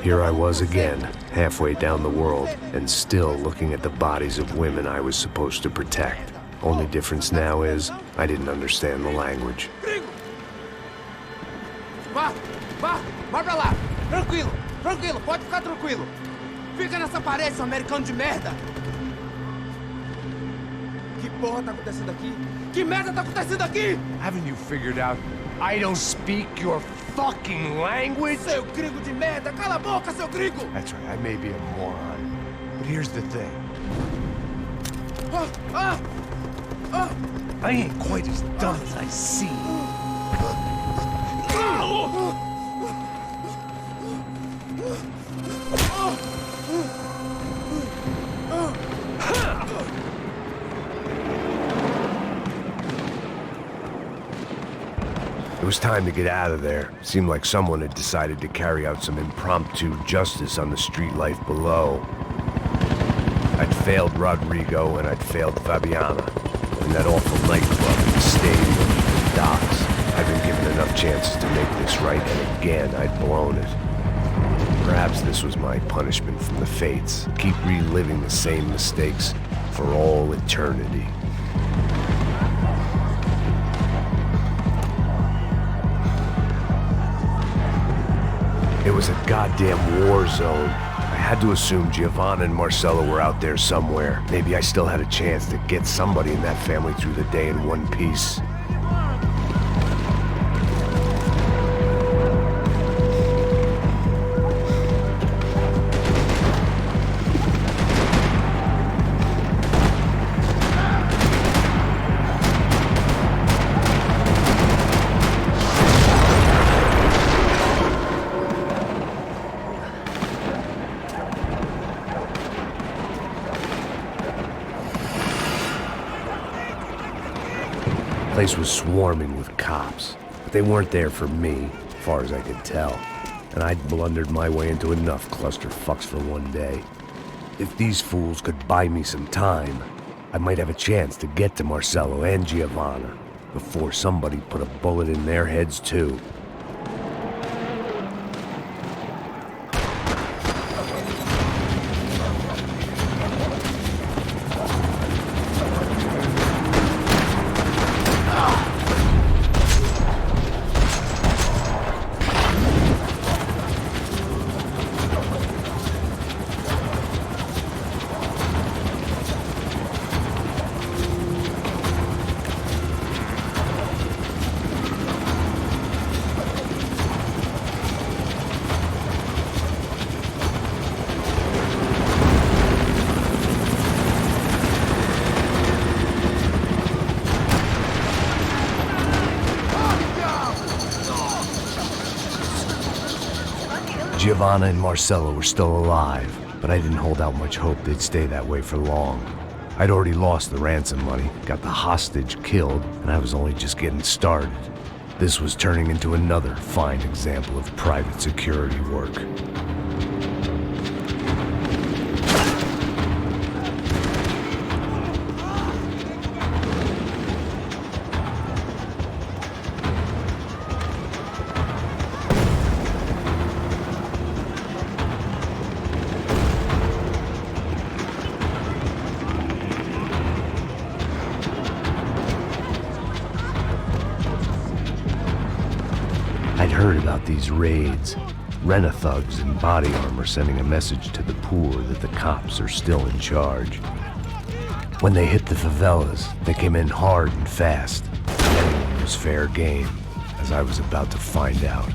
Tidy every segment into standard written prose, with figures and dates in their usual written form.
Here I was again, halfway down the world, and still looking at the bodies of women I was supposed to protect. Only difference now is, I didn't understand the language. Vá pra lá! Tranquilo, pode ficar tranquilo! Fica nessa parede, seu americano de merda! Que porra tá acontecendo aqui? Que merda tá acontecendo aqui? Haven't you figured out I don't speak your fucking language? Seu gringo de merda! Cala a boca, seu gringo! That's right, I may be a moron, but here's the thing. I ain't quite as dumb as I seem. It was time to get out of there. Seemed like someone had decided to carry out some impromptu justice on the street life below. I'd failed Rodrigo and I'd failed Fabiana. In that awful nightclub, the stadium, the docks. I'd been given enough chances to make this right, and again I'd blown it. Perhaps this was my punishment from the fates. Keep reliving the same mistakes for all eternity. It was a goddamn war zone. I had to assume Giovanna and Marcella were out there somewhere. Maybe I still had a chance to get somebody in that family through the day in one piece. The place was swarming with cops, but they weren't there for me, as far as I could tell, and I'd blundered my way into enough clusterfucks for one day. If these fools could buy me some time, I might have a chance to get to Marcello and Giovanna before somebody put a bullet in their heads too. Giovanna and Marcella were still alive, but I didn't hold out much hope they'd stay that way for long. I'd already lost the ransom money, got the hostage killed, and I was only just getting started. This was turning into another fine example of private security work. I'd heard about these raids. Rent-a-thugs in body armor sending a message to the poor that the cops are still in charge. When they hit the favelas, they came in hard and fast. Anyone was fair game, as I was about to find out.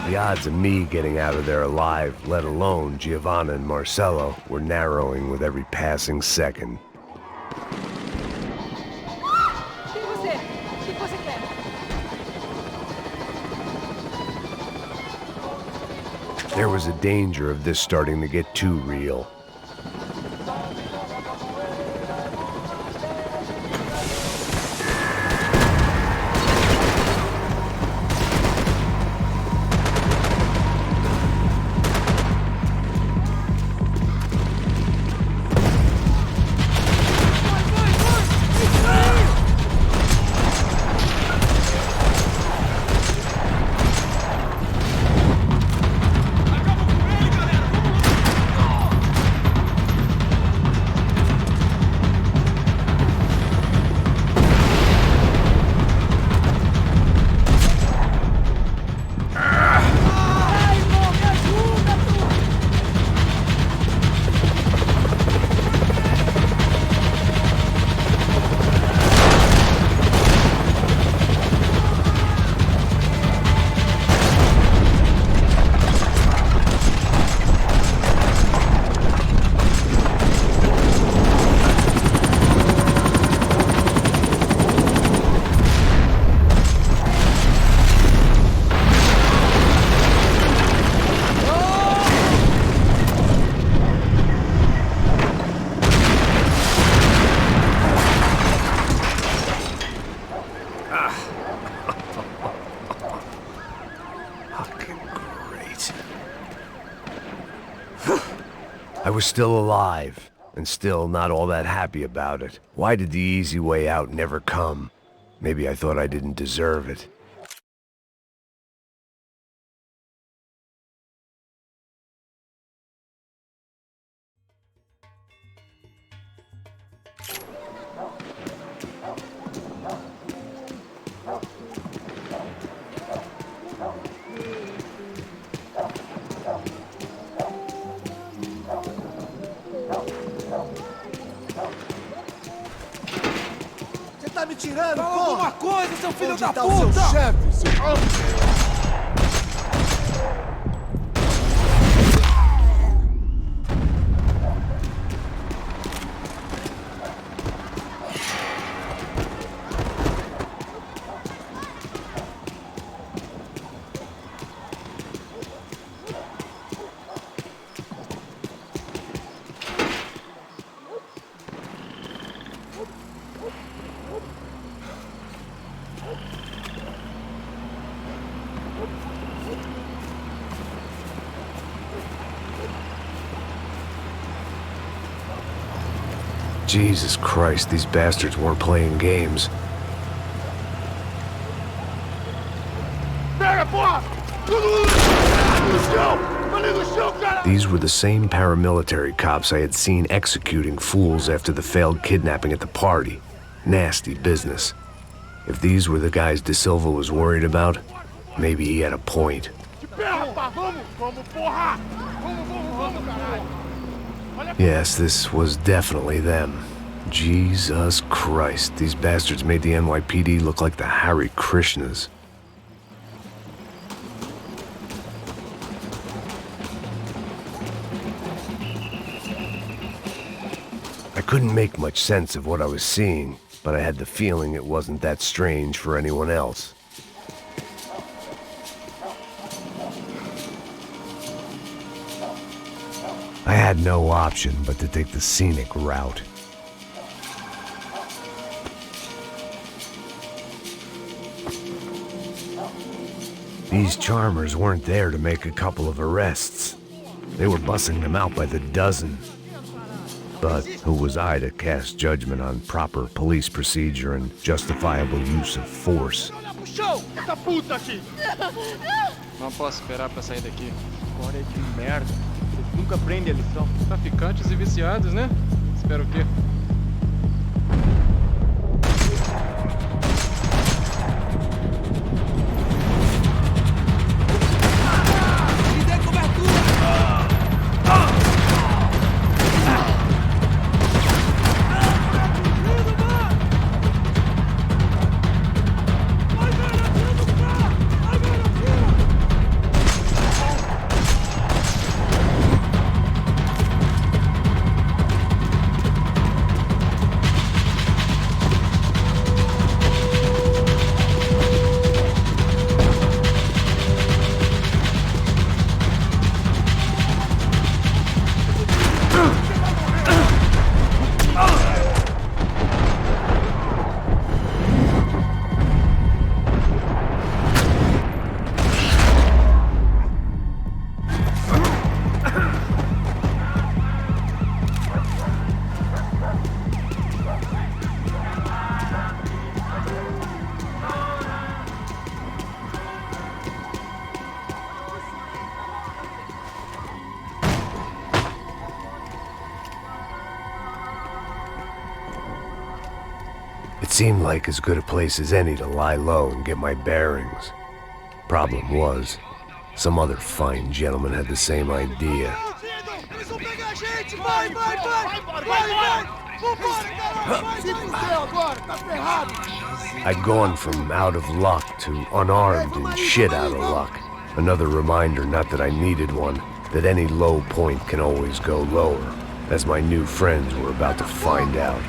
The odds of me getting out of there alive, let alone Giovanna and Marcello, were narrowing with every passing second. Quem você? O que você quer? There was a danger of this starting to get too real. I was still alive, and still not all that happy about it. Why did the easy way out never come? Maybe I thought I didn't deserve it. Você tá me tirando, Fala porra! alguma coisa, seu filho Onde da tá o seu puta! chefe, seu... Jesus Christ, these bastards weren't playing games. Pega, porra! No chão! Ali no chão, cara! These were the same paramilitary cops I had seen executing fools after the failed kidnapping at the party. Nasty business. If these were the guys De Silva was worried about, maybe he had a point. De pé, rapaz! Vamos, porra! Vamos, caralho! Yes, this was definitely them. Jesus Christ, these bastards made the NYPD look like the Hare Krishnas. I couldn't make much sense of what I was seeing, but I had the feeling it wasn't that strange for anyone else. I had no option but to take the scenic route. These charmers weren't there to make a couple of arrests. They were bussing them out by the dozen. But who was I to cast judgment on proper police procedure and justifiable use of force? Olha pro chão! Essa puta aqui! Não posso esperar pra sair daqui. Agora é de merda. Eles nunca aprendem a lição. Traficantes e viciados, né? Espero o quê? Me dê cobertura! seemed like as good a place as any to lie low and get my bearings. Problem was, some other fine gentleman had the same idea. Eles vão pegar a gente! Vai, vai, vai! Vai, vai! Vambora, caralho! Se fudeu agora, tá ferrado! I'd gone from out of luck to unarmed and shit out of luck. Another reminder, not that I needed one, that any low point can always go lower, as my new friends were about to find out.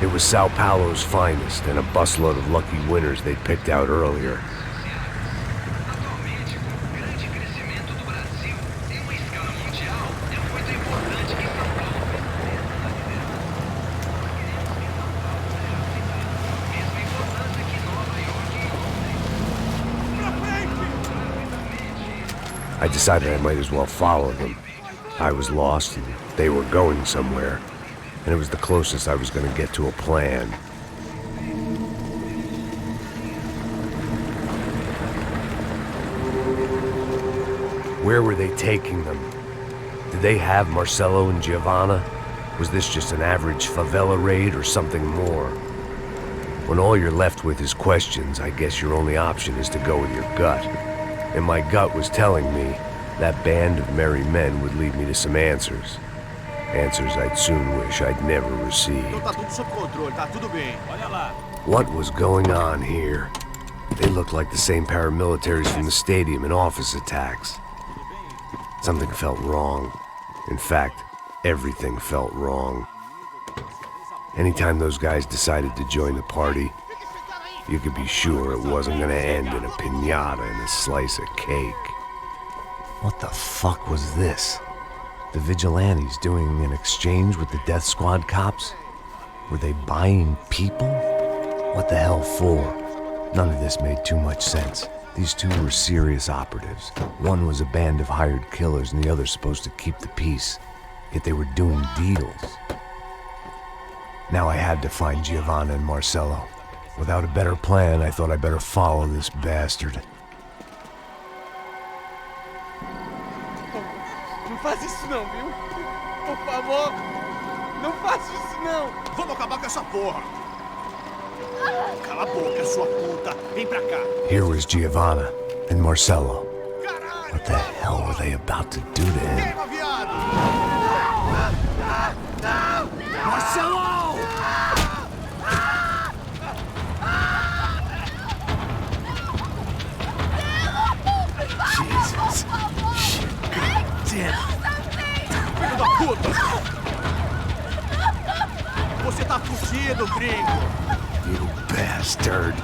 It was Sao Paulo's finest, and a busload of lucky winners they'd picked out earlier. I decided I might as well follow them. I was lost and they were going somewhere, and it was the closest I was going to get to a plan. Where were they taking them? Did they have Marcelo and Giovanna? Was this just an average favela raid or something more? When all you're left with is questions, I guess your only option is to go with your gut. And my gut was telling me that band of merry men would lead me to some answers. Answers I'd soon wish I'd never received. Tá tudo sob controle, tá tudo bem. Olha lá. What was going on here? They looked like the same paramilitaries from the stadium in office attacks. Something felt wrong. In fact, everything felt wrong. Anytime those guys decided to join the party, you could be sure it wasn't gonna end in a piñata and a slice of cake. What the fuck was this? The vigilantes doing an exchange with the death squad cops? Were they buying people? What the hell for? None of this made too much sense. These two were serious operatives. One was a band of hired killers and the other supposed to keep the peace. Yet they were doing deals. Now I had to find Giovanna and Marcelo. Without a better plan, I thought I'd better follow this bastard. Não faz isso não, viu? Por favor, não faz isso não! Vamos acabar com essa porra! Cala a boca, sua puta! Vem pra cá! Here was Giovanna and Marcelo. What the hell were they about to do to him? Queima, viado! Marcelo! Jesus. Shit. God damn. Filho da puta! Você tá fudido, gringo! You bastard.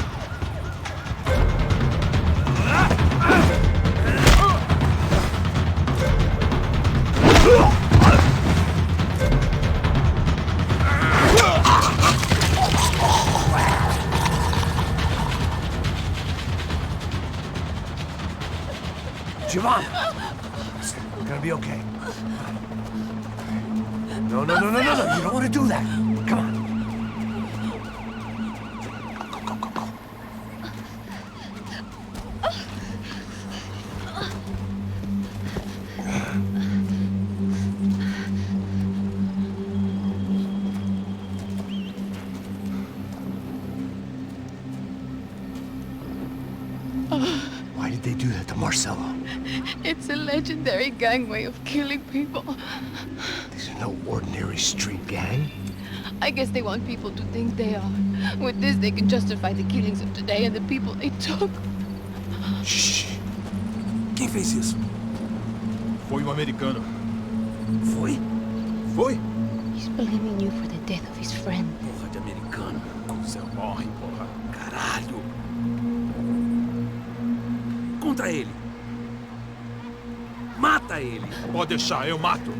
Giovanna! It's gonna be okay. No, no, no, no, no, no. You don't want to do that. Come on. Go, go, go, go. Why did they do that to Marcelo? It's a legendary gang way of killing people. These are no ordinary street gang. I guess they want people to think they are. With this, they can justify the killings of today and the people they took. Shh! Quem fez isso? Foi americano. Foi? Foi? He's blaming you for the death of his friend. Porra de americano. Como você morre, porra. Caralho! Contra ele. Mata ele. Pode deixar, eu mato.